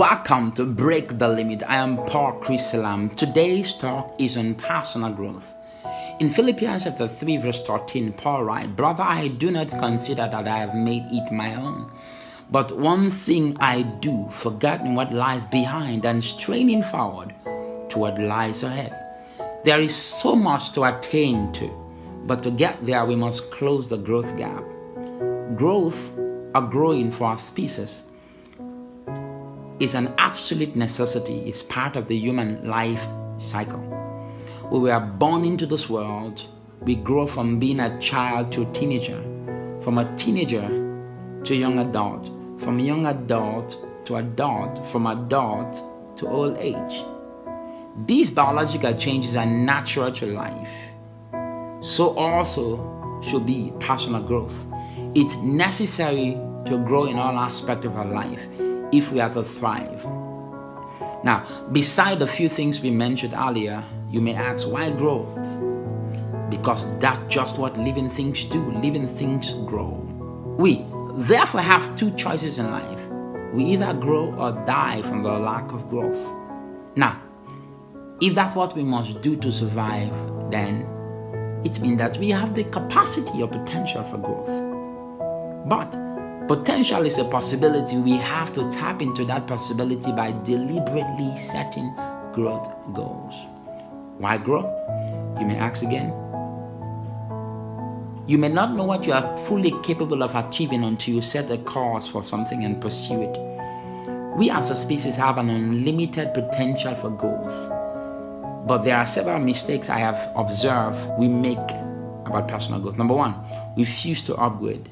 Welcome to Break the Limit. I am Paul Chris Salaam. Today's talk is on personal growth. In Philippians chapter 3 verse 13, Paul writes, "Brother, I do not consider that I have made it my own. But one thing I do, forgetting what lies behind and straining forward to what lies ahead." There is so much to attain to, but to get there we must close the growth gap. Growth or growing for our species is an absolute necessity. It's part of the human life cycle. When we are born into this world, we grow from being a child to a teenager, from a teenager to young adult, from young adult to adult, from adult to old age. These biological changes are natural to life. So also should be personal growth. It's necessary to grow in all aspects of our life if we are to thrive. Now, beside the few things we mentioned earlier, you may ask, why growth? Because that's just what living things do. Living things grow. We therefore have two choices in life. We either grow or die from the lack of growth. Now, if that's what we must do to survive, then it means that we have the capacity or potential for growth. But potential is a possibility. We have to tap into that possibility by deliberately setting growth goals. Why grow? You may ask again. You may not know what you are fully capable of achieving until you set a course for something and pursue it. We as a species have an unlimited potential for growth. But there are several mistakes I have observed we make about personal growth. Number one, we refuse to upgrade.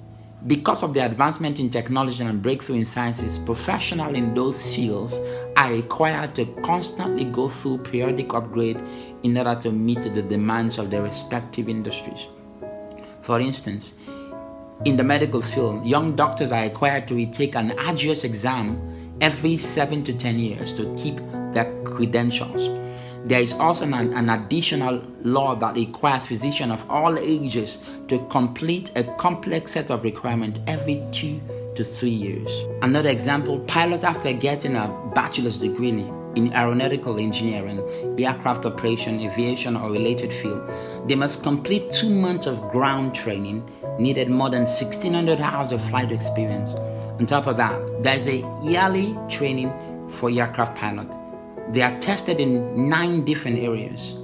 Because of the advancement in technology and breakthrough in sciences, professionals in those fields are required to constantly go through periodic upgrade in order to meet the demands of their respective industries. For instance, in the medical field, young doctors are required to retake an arduous exam every 7 to 10 years to keep their credentials. There is also an additional law that requires physicians of all ages to complete a complex set of requirements every 2 to 3 years. Another example, pilots after getting a bachelor's degree in aeronautical engineering, aircraft operation, aviation, or related field, they must complete 2 months of ground training, needed more than 1,600 hours of flight experience. On top of that, there is a yearly training for aircraft pilots. They are tested in 9 different areas.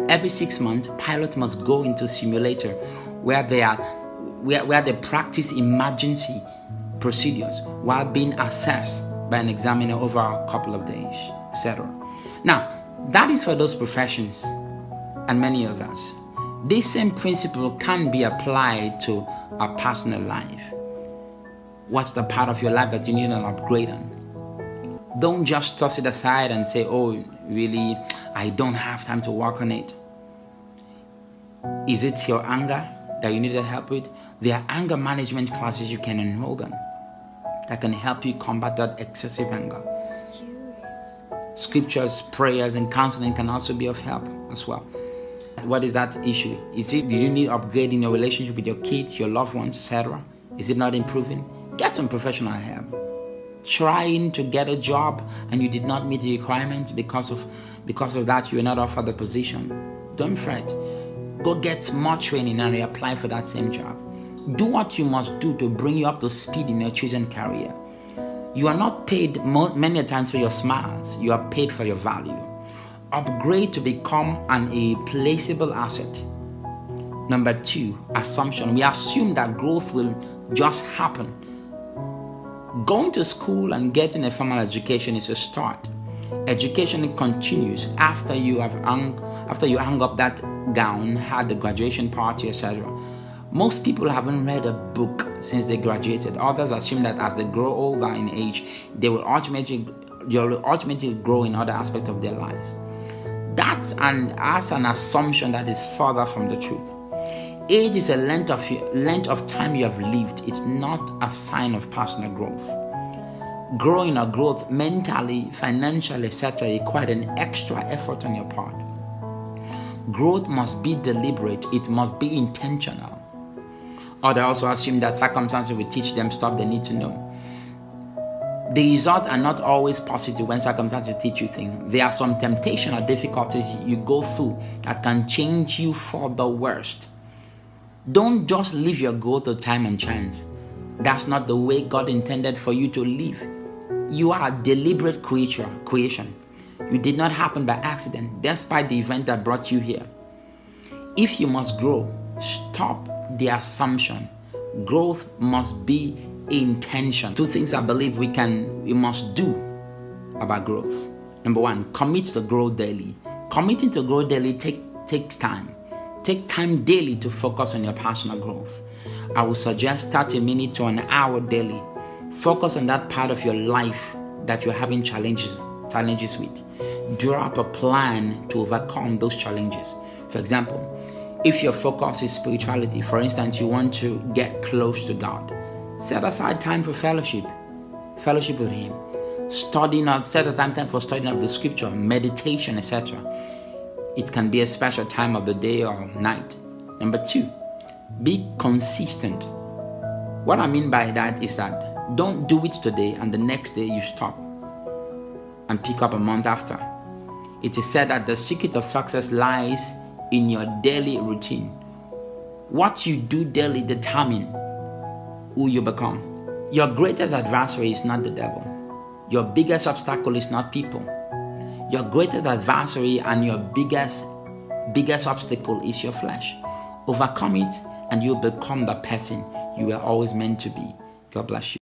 Every 6 months, pilots must go into simulator where they practice emergency procedures while being assessed by an examiner over a couple of days, etc. Now, that is for those professions and many others. This same principle can be applied to our personal life. What's the part of your life that you need an upgrade on? Don't just toss it aside and say, oh, really, I don't have time to work on it. Is it your anger that you need help with? There are anger management classes you can enroll in that can help you combat that excessive anger. Scriptures, prayers, and counseling can also be of help as well. What is that issue? Do you need upgrading your relationship with your kids, your loved ones, etc.? Is it not improving? Get some professional help. Trying to get a job and you did not meet the requirements because of that you were not offered the position. Don't fret. Go get more training and reapply for that same job. Do what you must do to bring you up to speed in your chosen career. You are not paid many times for your smiles. You are paid for your value. Upgrade to become an irreplaceable asset. Number 2, assumption. We assume that growth will just happen. Going to school and getting a formal education is a start. Education continues after you hang up that gown, had the graduation party, etc. Most people haven't read a book since they graduated. Others assume that as they grow older in age, they will ultimately grow in other aspects of their lives. That's an assumption that is further from the truth. Age is a length of time you have lived. It's not a sign of personal growth. Growing or growth mentally, financially, etc. require an extra effort on your part. Growth must be deliberate. It must be intentional. Others also assume that circumstances will teach them stuff they need to know. The results are not always positive when circumstances teach you things. There are some temptation or difficulties you go through that can change you for the worst. Don't just leave your goal to time and chance. That's not the way God intended for you to live. You are a deliberate creation. You did not happen by accident, despite the event that brought you here. If you must grow, stop the assumption. Growth must be intention. Two things I believe we must do about growth. Number one, commit to grow daily. Committing to grow daily takes time. Take time daily to focus on your personal growth. I would suggest 30 minutes to an hour daily. Focus on that part of your life that you're having challenges with. Draw up a plan to overcome those challenges. For example, if your focus is spirituality, for instance, you want to get close to God, set aside time for fellowship with Him. Set aside time for studying of the scripture, meditation, etc. It can be a special time of the day or night. Number two, be consistent. What I mean by that is that don't do it today and the next day you stop and pick up a month after. It is said that the secret of success lies in your daily routine. What you do daily determines who you become. Your greatest adversary is not the devil. Your biggest obstacle is not people. Your greatest adversary and your biggest obstacle is your flesh. Overcome it and you'll become the person you were always meant to be. God bless you.